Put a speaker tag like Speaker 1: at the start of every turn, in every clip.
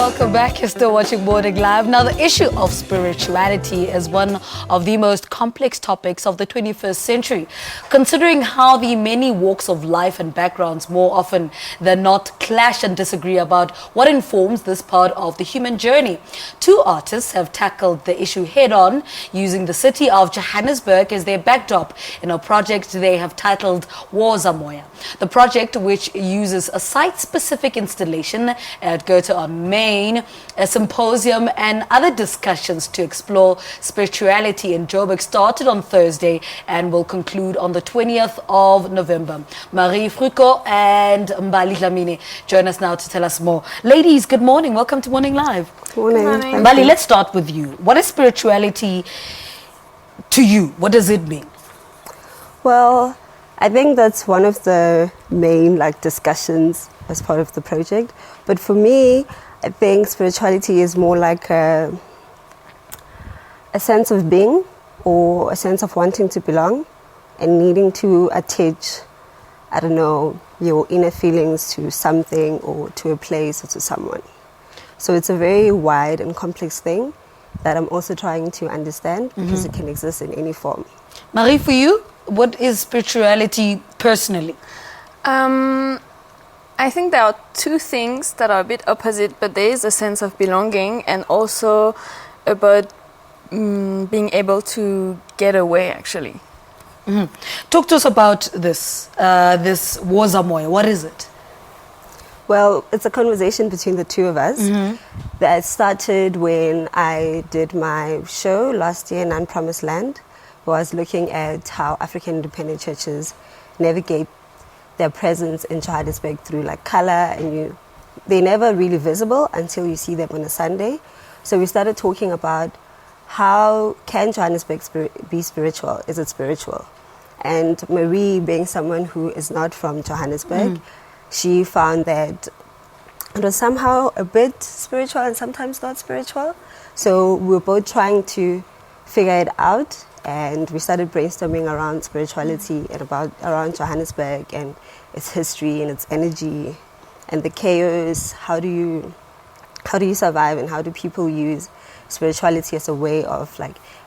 Speaker 1: welcome back. You're still watching Morning Live. Now, the issue of spirituality is one of the most complex topics of the 21st century, considering how the many walks of life and backgrounds more often than not clash and disagree about what informs this part of the human journey. Two artists have tackled the issue head-on, using the city of Johannesburg as their backdrop in a project they have titled Woza Moya. The project, which uses a site-specific installation at Goethe on Main, a symposium and other discussions to explore spirituality in Joburg, started on Thursday and will conclude on the 20th of November. Fricout and Mbali Dhlamini join us now to tell us more. Ladies, good morning. Welcome to Morning Live.
Speaker 2: Morning.
Speaker 1: Mbali, let's start with you. What is spirituality to you? What does it mean?
Speaker 2: Well, I think that's one of the main discussions as part of the project. But for me, I think spirituality is more like a sense of being, or a sense of wanting to belong and needing to attach, I don't know, your inner feelings to something or to a place or to someone. So it's a very wide and complex thing that I'm also trying to understand, because it can exist in any form.
Speaker 1: Marie, for you, what is spirituality personally?
Speaker 3: I think there are two things that are a bit opposite, but there is a sense of belonging and also about being able to get away, actually.
Speaker 1: Talk to us about this Woza Moya. What is it?
Speaker 2: Well, it's a conversation between the two of us that started when I did my show last year in Unpromised Land. I was looking at how African independent churches navigate their presence in Johannesburg through color, and they're never really visible until you see them on a Sunday. So we started talking about how can Johannesburg be spiritual? Is it spiritual? And Marie, being someone who is not from Johannesburg, she found that it was somehow a bit spiritual and sometimes not spiritual. So we were both trying to figure it out, and we started brainstorming around spirituality and around Johannesburg and its history and its energy and the chaos. How do you survive, and how do people use spirituality as a way of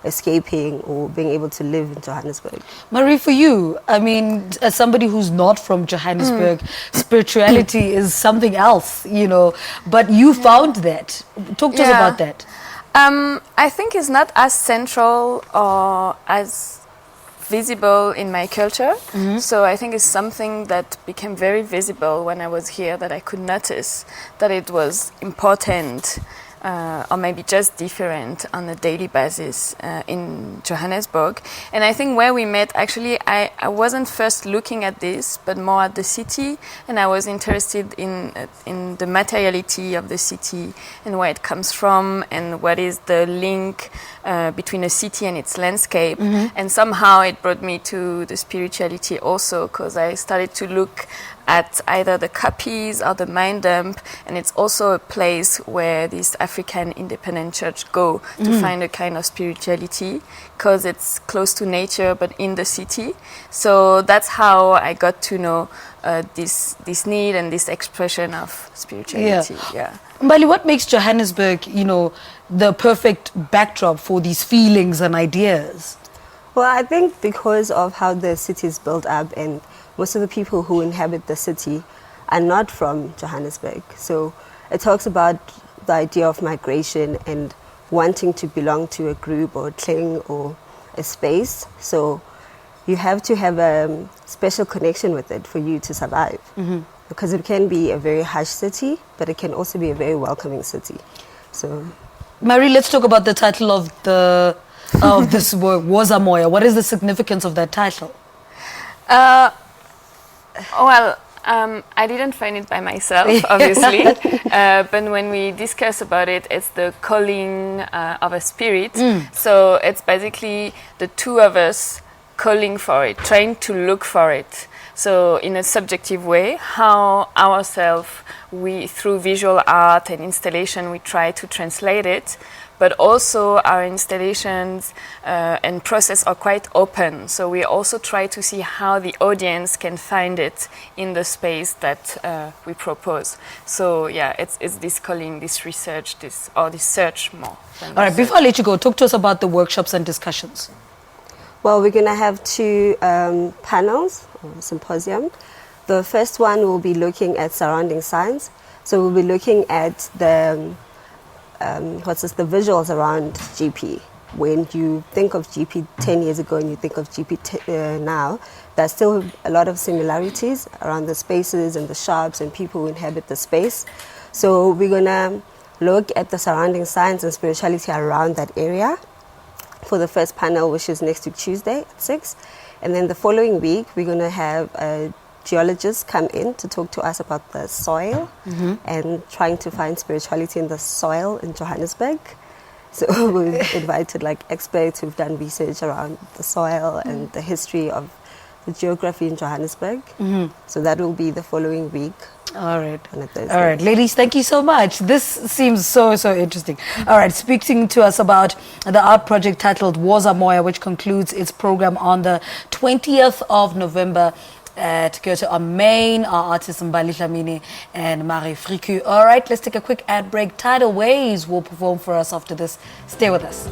Speaker 2: escaping or being able to live in Johannesburg?
Speaker 1: Marie, for you, I mean, as somebody who's not from Johannesburg, spirituality is something else, but you found that. Talk to us about that.
Speaker 3: I think it's not as central or as visible in my culture. So I think it's something that became very visible when I was here, that I could notice that it was important or maybe just different on a daily basis in Johannesburg. And I think where we met, actually, I wasn't first looking at this, but more at the city, and I was interested in the materiality of the city and where it comes from and what is the link between a city and its landscape. And somehow it brought me to the spirituality also, because I started to look at either the copies or the mine dump, and it's also a place where this African independent church go to find a kind of spirituality, because it's close to nature but in the city. So that's how I got to know this need and this expression of spirituality.
Speaker 1: Mbali, what makes Johannesburg, the perfect backdrop for these feelings and ideas?
Speaker 2: Well, I think because of how the city is built up, and most of the people who inhabit the city are not from Johannesburg. So it talks about the idea of migration and wanting to belong to a group or a clan or a space. So you have to have a special connection with it for you to survive. Because it can be a very harsh city, but it can also be a very welcoming city. So,
Speaker 1: Marie, let's talk about the title of this work, Woza Moya. What is the significance of that title?
Speaker 3: I didn't find it by myself, obviously. But when we discuss about it, it's the calling of a spirit. So it's basically the two of us calling for it, trying to look for it. So in a subjective way, how ourselves, through visual art and installation, we try to translate it. but also our installations and process are quite open. So we also try to see how the audience can find it in the space that we propose. So yeah, it's this calling, this research, this search more.
Speaker 1: All right, before I let you go, talk to us about the workshops and discussions.
Speaker 2: Well, we're going to have 2 panels, or symposium. The first one will be looking at surrounding science. So we'll be looking at the the visuals around GP. When you think of GP 10 years ago and you think of GP now, there's still a lot of similarities around the spaces and the shops and people who inhabit the space. So we're going to look at the surrounding science and spirituality around that area for the first panel, which is next week Tuesday at 6. And then the following week, we're going to have geologists come in to talk to us about the soil and trying to find spirituality in the soil in Johannesburg. So we've invited like experts who've done research around the soil and the history of the geography in Johannesburg. So that will be the following week.
Speaker 1: All right.
Speaker 2: On a Thursday.
Speaker 1: All right, ladies, thank you so much. This seems so interesting. All right, speaking to us about the art project titled Woza Moya, which concludes its program on the 20th of November at Goethe on Main, our artists Mbali Dhlamini and Marie Fricout. All right, let's take a quick ad break. Tidal Waves will perform for us after this. Stay with us.